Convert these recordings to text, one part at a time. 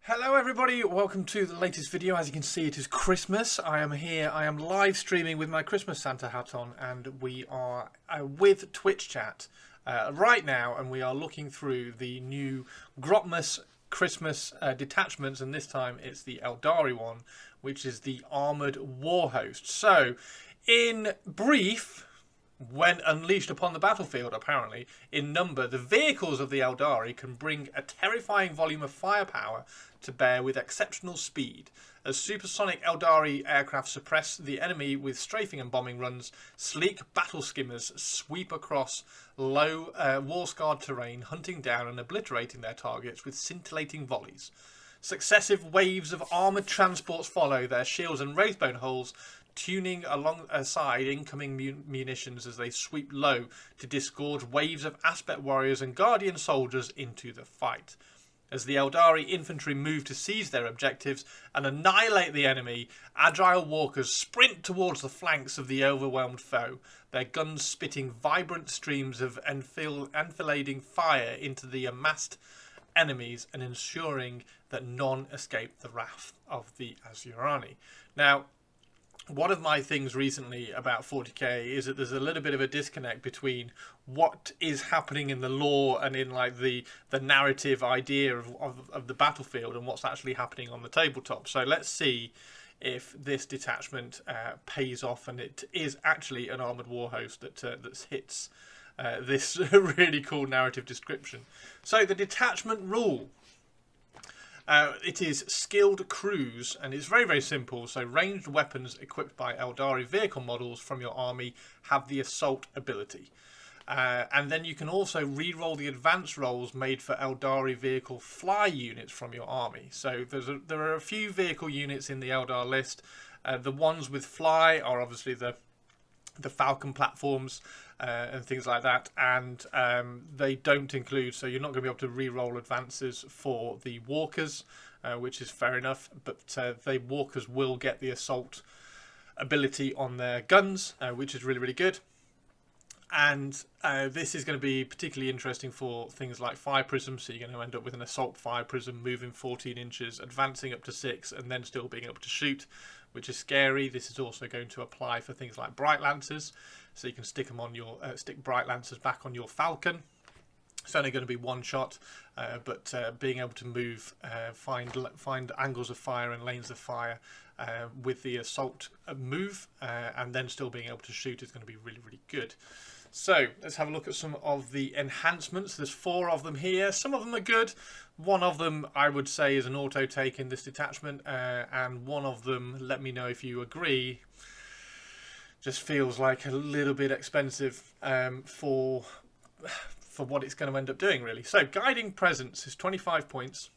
Hello everybody, welcome to the latest video. As you can see, it is Christmas. I am here, I am live streaming with my Christmas Santa hat on, and we are with Twitch chat right now, and we are looking through the new Grotmas Christmas detachments, and this time it's the Aeldari one, which is the Armoured Warhost. So, in brief, when unleashed upon the battlefield, apparently, in number, the vehicles of the Aeldari can bring a terrifying volume of firepower to bear with exceptional speed. As supersonic Aeldari aircraft suppress the enemy with strafing and bombing runs, sleek battle skimmers sweep across low, war-scarred terrain, hunting down and obliterating their targets with scintillating volleys. Successive waves of armoured transports follow, their shields and wraithbone hulls tuning alongside incoming munitions as they sweep low to disgorge waves of aspect warriors and guardian soldiers into the fight. As the Aeldari infantry move to seize their objectives and annihilate the enemy, agile walkers sprint towards the flanks of the overwhelmed foe, their guns spitting vibrant streams of enfilading fire into the amassed enemies and ensuring that none escape the wrath of the Asuryani. Now, one of my things recently about 40k is that there's a little bit of a disconnect between what is happening in the lore and in like the narrative idea of the battlefield and what's actually happening on the tabletop. So let's see if this detachment pays off, and it is actually an armoured warhost that hits this really cool narrative description. So the detachment rule. It is skilled crews, and it's very, very simple. So ranged weapons equipped by Aeldari vehicle models from your army have the assault ability. And then you can also re-roll the advanced rolls made for Aeldari vehicle fly units from your army. So there are a few vehicle units in the Eldar list. The ones with fly are obviously the Falcon platforms and things like that, and they don't include, so you're not going to be able to re-roll advances for the walkers, which is fair enough, but the walkers will get the assault ability on their guns, which is really, really good. And this is going to be particularly interesting for things like fire prisms. So you're going to end up with an assault fire prism moving 14 inches, advancing up to 6, and then still being able to shoot, which is scary. This is also going to apply for things like bright lancers, so you can stick them on your stick bright lancers back on your Falcon. It's only going to be one shot, but being able to move, find angles of fire and lanes of fire with the assault move, and then still being able to shoot is going to be really, really good. So let's have a look at some of the enhancements. There's 4 of them here. Some of them are good. One of them I would say is an auto take in this detachment, and one of them, let me know if you agree, just feels like a little bit expensive for what it's going to end up doing, really. So Guiding Presence is 25 points.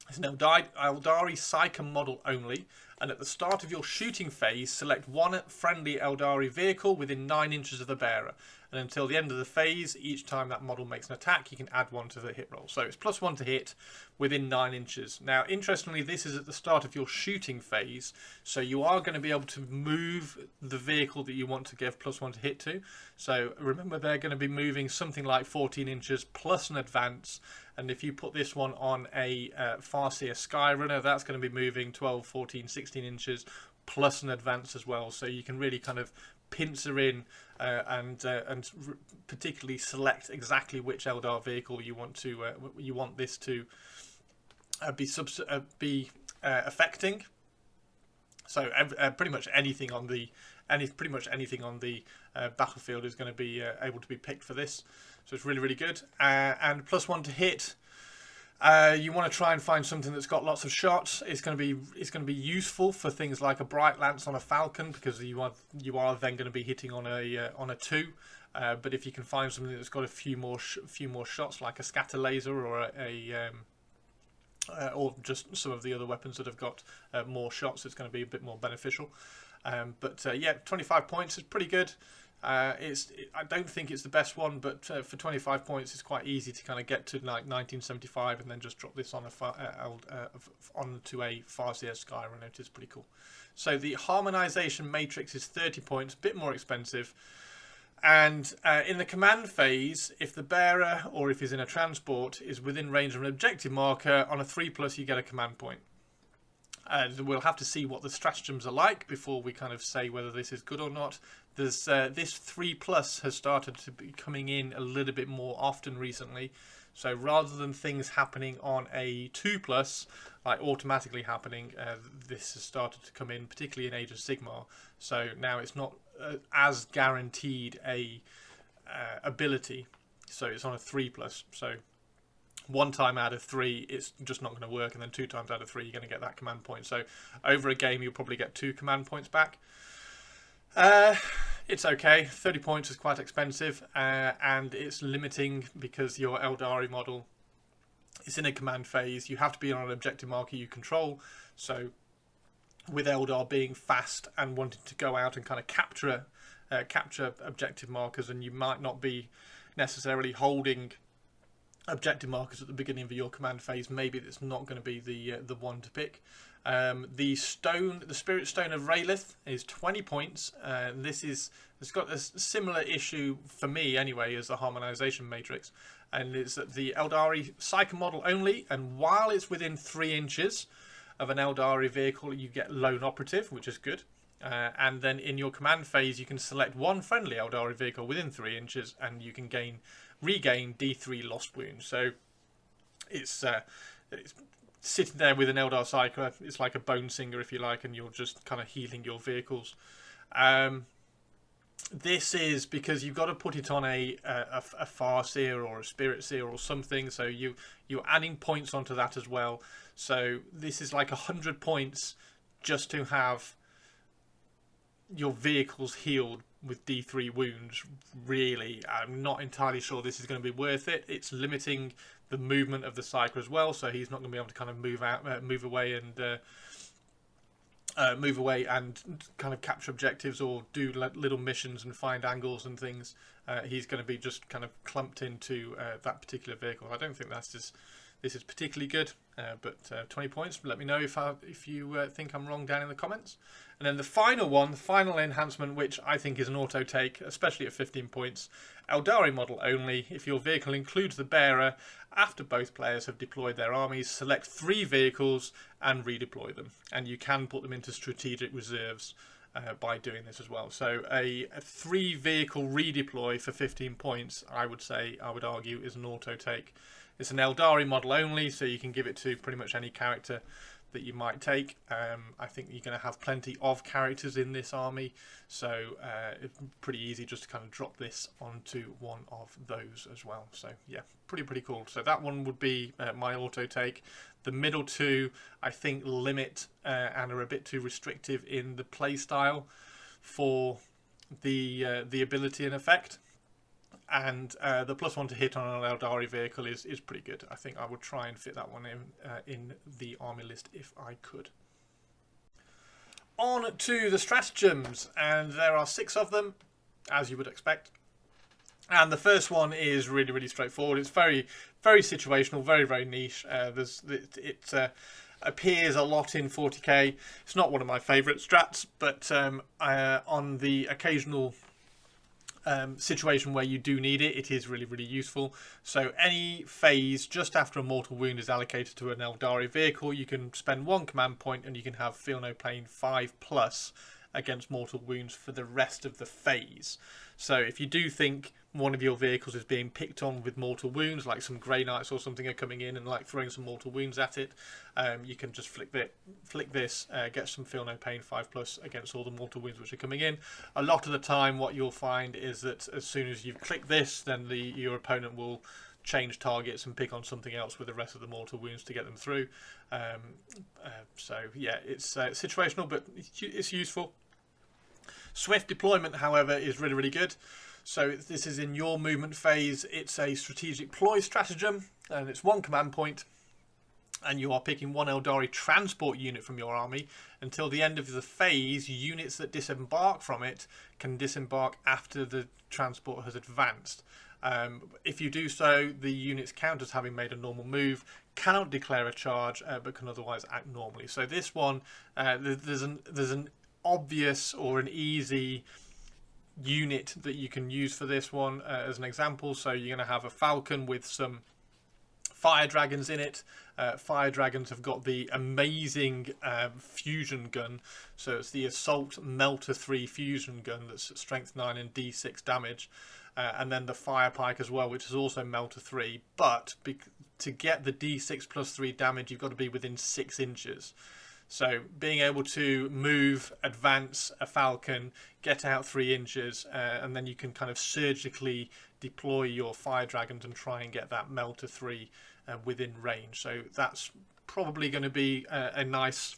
It's an Aeldari Psyche model only, and at the start of your shooting phase, select one friendly Aeldari vehicle within 9 inches of the bearer. And until the end of the phase, each time that model makes an attack, you can add 1 to the hit roll. So it's +1 to hit within 9 inches. Now, interestingly, this is at the start of your shooting phase, so you are going to be able to move the vehicle that you want to give +1 to hit to. So remember, they're going to be moving something like 14 inches plus an advance. And if you put this one on a Farseer Skyrunner, that's going to be moving 12, 14, 16 inches plus an advance as well. So you can really kind of pincer in and particularly select exactly which Eldar vehicle you want this to be affecting. So pretty much anything on the battlefield is going to be able to be picked for this. So it's really, really good. And +1 to hit. You want to try and find something that's got lots of shots. It's going to be useful for things like a bright lance on a Falcon, because you are then going to be hitting on a 2. But if you can find something that's got a few more shots, like a scatter laser or just some of the other weapons that have got more shots, it's going to be a bit more beneficial. Yeah, 25 points is pretty good. I don't think it's the best one, but for 25 points, it's quite easy to kind of get to like 1975 and then just drop this on onto a Farseer Skyrunner. It is pretty cool. So the harmonization matrix is 30 points, a bit more expensive. And in the command phase, if the bearer or if he's in a transport is within range of an objective marker, on a 3+, you get a command point. And we'll have to see what the stratagems are like before we kind of say whether this is good or not. There's this 3+ has started to be coming in a little bit more often recently. So rather than things happening on a 2+, like automatically happening, this has started to come in, particularly in Age of Sigmar. So now it's not as guaranteed a ability. So it's on a 3+. So 1 time out of 3, it's just not going to work, and then 2 times out of 3, you're going to get that command point. So over a game, you'll probably get 2 command points back. It's okay. 30 points is quite expensive, and it's limiting because your Aeldari model is in a command phase. You have to be on an objective marker you control. So with Eldar being fast and wanting to go out and kind of capture objective markers, and you might not be necessarily holding objective markers at the beginning of your command phase, maybe it's not going to be the one to pick. The Spirit Stone of Raelith is 20 points. It's got a similar issue for me anyway as the Harmonization Matrix, and it's that the Aeldari Psycho model only, and while it's within 3 inches of an Aeldari vehicle, you get Lone Operative, which is good. And then in your command phase, you can select 1 friendly Aeldari vehicle within 3 inches, and you can regain D3 lost wounds. So it's sitting there with an Eldar Psycho. It's like a Bone Singer, if you like, and you're just kind of healing your vehicles. This is because you've got to put it on a Farseer or a Spirit Seer or something. So you're adding points onto that as well. So this is like 100 points just to have your vehicles healed with D3 wounds. Really, I'm not entirely sure this is going to be worth it. It's limiting the movement of the Psycho as well, so he's not going to be able to kind of move away and kind of capture objectives or do little missions and find angles and things. He's going to be just kind of clumped into that particular vehicle. I don't think this is particularly good, but 20 points. Let me know if you think I'm wrong down in the comments. And then the final enhancement, which I think is an auto take, especially at 15 points. Aeldari model only. If your vehicle includes the bearer, after both players have deployed their armies, select 3 vehicles and redeploy them. And you can put them into strategic reserves by doing this as well. So a 3 vehicle redeploy for 15 points, I would argue, is an auto take. It's an Aeldari model only, so you can give it to pretty much any character that you might take. I think you're going to have plenty of characters in this army, so it's pretty easy just to kind of drop this onto one of those as well. So yeah, pretty cool. So that one would be my auto take. The middle 2, I think, limit and are a bit too restrictive in the play style for the ability and effect. And the +1 to hit on an Aeldari vehicle is pretty good. I think I would try and fit that one in the army list if I could. On to the stratagems, and there are 6 of them, as you would expect. And the first one is really straightforward. It's very situational, very niche. It appears a lot in 40k. It's not one of my favourite strats, but on the occasional situation where you do need it, it is really useful. So any phase just after a mortal wound is allocated to an Aeldari vehicle, you can spend 1 command point and you can have Feel No Pain 5+ against mortal wounds for the rest of the phase. So if you do think one of your vehicles is being picked on with mortal wounds, like some Grey Knights or something are coming in and like throwing some mortal wounds at it, you can just flick this, get some Feel No Pain 5+ against all the mortal wounds which are coming in. A lot of the time what you'll find is that as soon as you click this, then your opponent will change targets and pick on something else with the rest of the mortal wounds to get them through. So yeah, it's situational, but it's useful. Swift deployment, however, is really good. So this is in your movement phase. It's a strategic ploy stratagem, and it's 1 command point, and you are picking 1 Aeldari transport unit from your army. Until the end of the phase, units that disembark from it can disembark after the transport has advanced. If you do so, the units count as having made a normal move, cannot declare a charge, but can otherwise act normally. So this one, there's an obvious or an easy unit that you can use for this one as an example. So you're going to have a falcon with some fire dragons in it. Fire dragons have got the amazing fusion gun, so it's the Assault Melter 3 fusion gun that's strength 9 and d6 damage, and then the fire pike as well, which is also Melter 3, but to get the d6 plus 3 damage you've got to be within 6 inches. So being able to move, advance a falcon, get out 3 inches, and then you can kind of surgically deploy your fire dragons and try and get that Melter 3 within range. So that's probably going to be a nice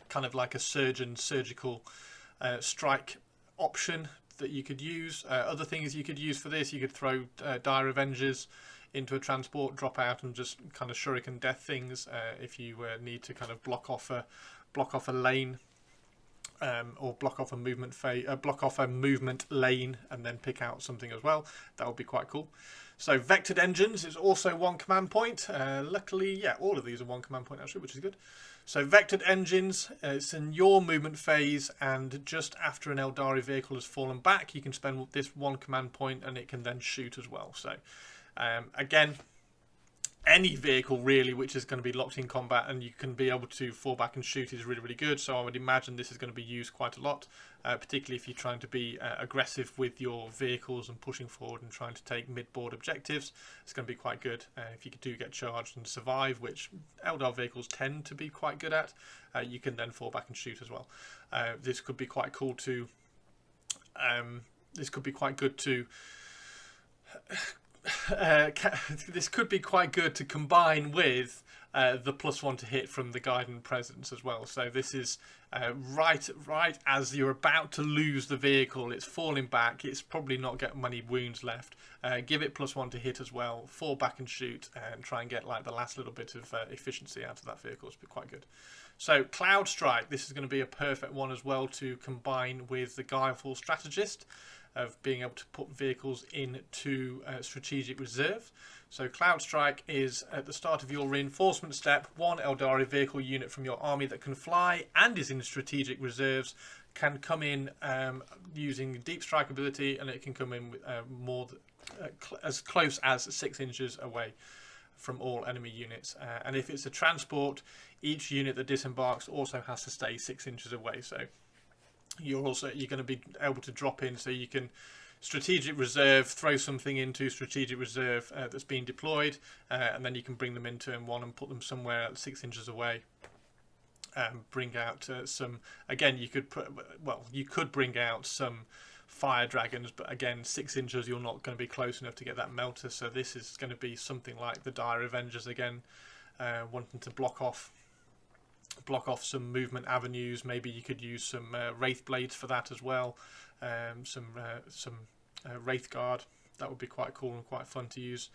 kind of like a surgical strike option that you could use. Other things you could use for this, you could throw Dire Avengers into a transport, drop out and just kind of shuriken death things if you need to kind of block off a lane, or block off a movement lane and then pick out something as well. That would be quite cool. So vectored engines is also 1 command point. Luckily, yeah, all of these are 1 command point actually, which is good. So vectored engines, it's in your movement phase, and just after an Aeldari vehicle has fallen back, you can spend this 1 command point and it can then shoot as well. So again, any vehicle really which is going to be locked in combat and you can be able to fall back and shoot is really, really good. So I would imagine this is going to be used quite a lot, particularly if you're trying to be aggressive with your vehicles and pushing forward and trying to take mid-board objectives. It's going to be quite good if you do get charged and survive, which Eldar vehicles tend to be quite good at. You can then fall back and shoot as well. This could be quite cool to this could be quite good to this could be quite good to combine with the +1 to hit from the Guiding Presence as well. So this is right as you're about to lose the vehicle, it's falling back, it's probably not got many wounds left. Give it +1 to hit as well, fall back and shoot, and try and get like the last little bit of efficiency out of that vehicle. It's quite good. So Cloud Strike, this is going to be a perfect one as well to combine with the Guileful Strategist, of being able to put vehicles into strategic reserve. So Cloud Strike is at the start of your reinforcement step, 1 Aeldari vehicle unit from your army that can fly and is in strategic reserves can come in using Deep Strike ability, and it can come in with as close as 6 inches away from all enemy units. And if it's a transport, each unit that disembarks also has to stay 6 inches away. So you're going to be able to drop in, so you can strategic reserve, throw something into strategic reserve that's being deployed, and then you can bring them in turn 1 and put them somewhere 6 inches away. Bring out some. Again, you could bring out some fire dragons, but again, 6 inches you're not going to be close enough to get that melter. So this is going to be something like the Dire Avengers again, wanting to block off some movement avenues. Maybe you could use some Wraith Blades for that as well, some Wraith Guard. That would be quite cool and quite fun to use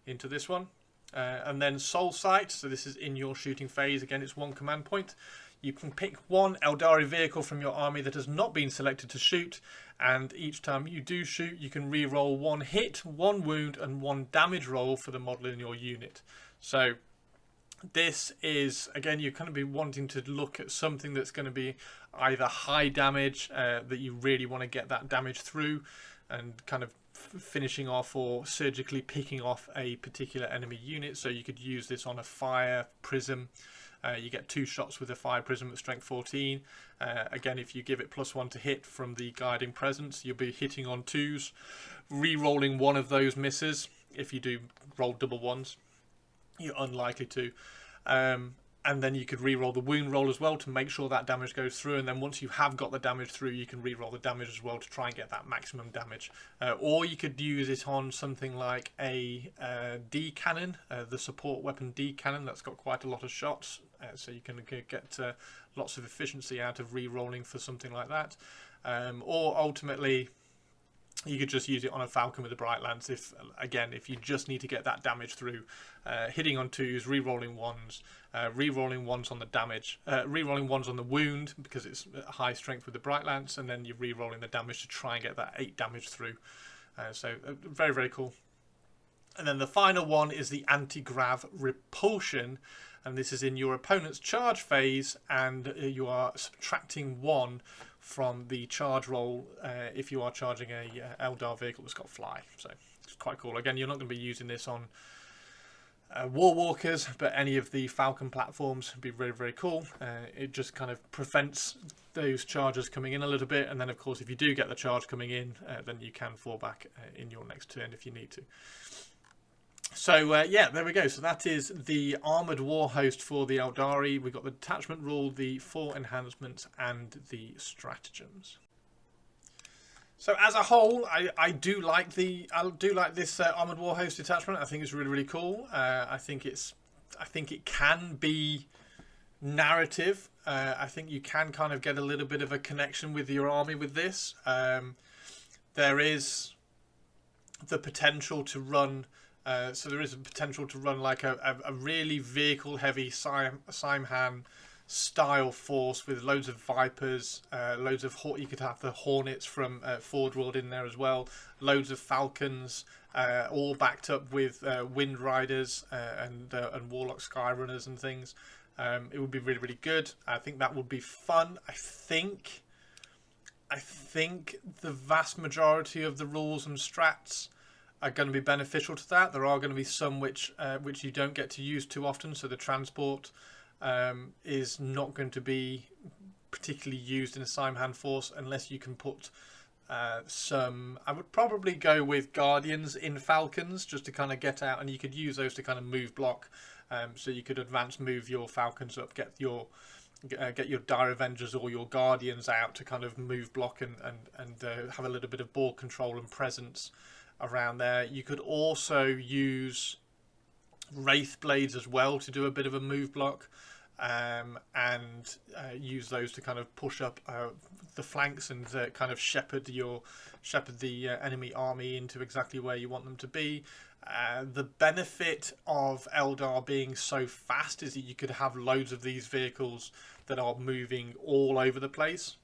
into this one. And then Soul Sight, so this is in your shooting phase. Again, it's 1 command point. You can pick 1 Aeldari vehicle from your army that has not been selected to shoot, and each time you do shoot, you can re-roll 1 hit, 1 wound, and 1 damage roll for the model in your unit. So this is, again, you're going to be wanting to look at something that's going to be either high damage, that you really want to get that damage through and kind of finishing off, or surgically picking off a particular enemy unit. So you could use this on a fire prism. You get 2 shots with a fire prism at strength 14. Again, if you give it +1 to hit from the Guiding Presence, you'll be hitting on 2s, re-rolling 1 of those misses. If you do roll double 1s, you're unlikely to. And then you could re-roll the wound roll as well to make sure that damage goes through, and then once you have got the damage through, you can re-roll the damage as well to try and get that maximum damage. Or you could use it on something like a D cannon, the support weapon D cannon, that's got quite a lot of shots, so you can get lots of efficiency out of re-rolling for something like that. Or ultimately, you could just use it on a Falcon with a Bright Lance if you just need to get that damage through. Hitting on 2s, re-rolling 1s, re-rolling 1s on the damage, re-rolling 1s on the wound because it's high strength with the Bright Lance, and then you're re-rolling the damage to try and get that 8 damage through. So very, very cool. And then the final one is the Anti-Grav Repulsion. and this is in your opponent's charge phase, and you are subtracting 1 from the charge roll if you are charging a Eldar vehicle that's got fly. So it's quite cool. Again, you're not going to be using this on Warwalkers, but any of the Falcon platforms would be very, very cool. It just kind of prevents those charges coming in a little bit, and then of course if you do get the charge coming in, then you can fall back in your next turn if you need to. So yeah, there we go. So that is the Armoured Warhost for the Aeldari. We've got the Detachment rule, the 4 enhancements, and the stratagems. So as a whole, I do like this Armoured Warhost detachment. I think it's really, really cool. I think it can be narrative. I think you can kind of get a little bit of a connection with your army with this. There is the potential to run. So there is a potential to run like a really vehicle-heavy Simhan style force with loads of Vipers, loads of you could have the Hornets from Forge World in there as well, loads of Falcons, all backed up with Wind Riders and Warlock Skyrunners and things. It would be really, really good. I think that would be fun. I think the vast majority of the rules and strats are going to be beneficial to that. There are going to be some which you don't get to use too often. So the transport is not going to be particularly used in a Simhan force unless you can put some. I would probably go with Guardians in Falcons just to kind of get out, and you could use those to kind of move block. So you could advance move your Falcons up, get your Dire Avengers or your Guardians out to kind of move block and have a little bit of ball control and presence around there. You could also use Wraith Blades as well to do a bit of a move block, and use those to kind of push up the flanks and kind of shepherd the enemy army into exactly where you want them to be. The benefit of Eldar being so fast is that you could have loads of these vehicles that are moving all over the place,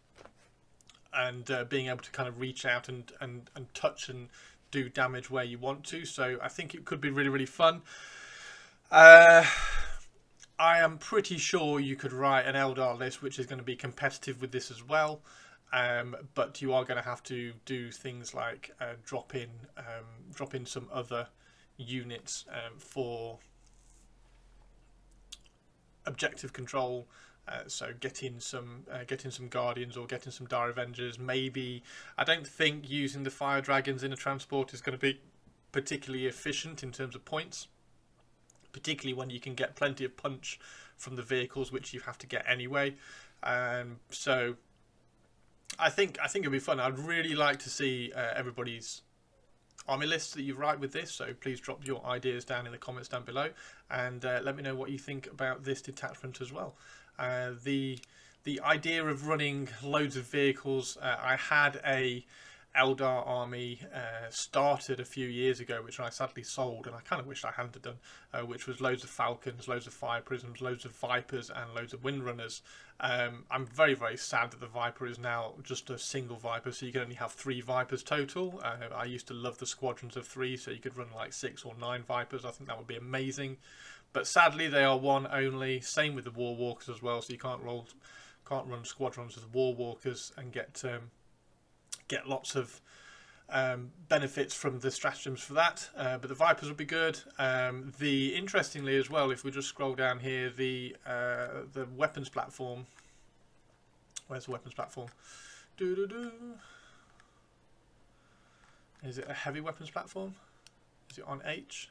and being able to kind of reach out and touch and do damage where you want to. So I think it could be really, really fun. I am pretty sure you could write an Eldar list which is going to be competitive with this as well, but you are going to have to do things like drop in some other units for objective control. So get in some Guardians or get in some Dire Avengers. Maybe, I don't think using the Fire Dragons in a transport is going to be particularly efficient in terms of points, particularly when you can get plenty of punch from the vehicles, which you have to get anyway. So I think it'll be fun. I'd really like to see everybody's army lists that you write with this, so please drop your ideas down in the comments down below, and let me know what you think about this detachment as well. The idea of running loads of vehicles, I had a Eldar army started a few years ago, which I sadly sold, and I kind of wish I hadn't done, which was loads of Falcons, loads of Fire Prisms, loads of Vipers, and loads of Windrunners. I'm very, very sad that the Viper is now just a single Viper, so you can only have 3 Vipers total. I used to love the squadrons of 3, so you could run like 6 or 9 Vipers. I think that would be amazing. But sadly, they are 1 only. Same with the Warwalkers as well, so you can't run squadrons of Warwalkers and get lots of benefits from the stratagems for that. But the Vipers would be good. Interestingly as well, if we just scroll down here, the weapons platform. Where's the weapons platform? Is it a heavy weapons platform? Is it on H?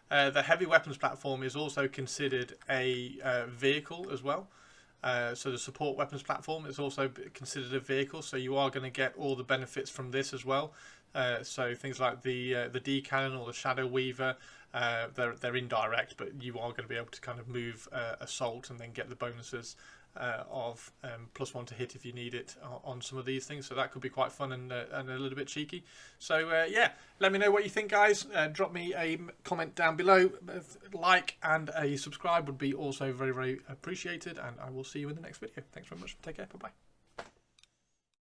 The heavy weapons platform is also considered a vehicle as well. So the support weapons platform is also considered a vehicle, so you are going to get all the benefits from this as well. So things like the D cannon or the Shadow Weaver, they're indirect, but you are going to be able to kind of move assault and then get the bonuses of +1 to hit if you need it on some of these things. So that could be quite fun and a little bit cheeky. So yeah, let me know what you think, guys. Drop me a comment down below. Like and a subscribe would be also very, very appreciated, and I will see you in the next video. Thanks very much. Take care. Bye bye.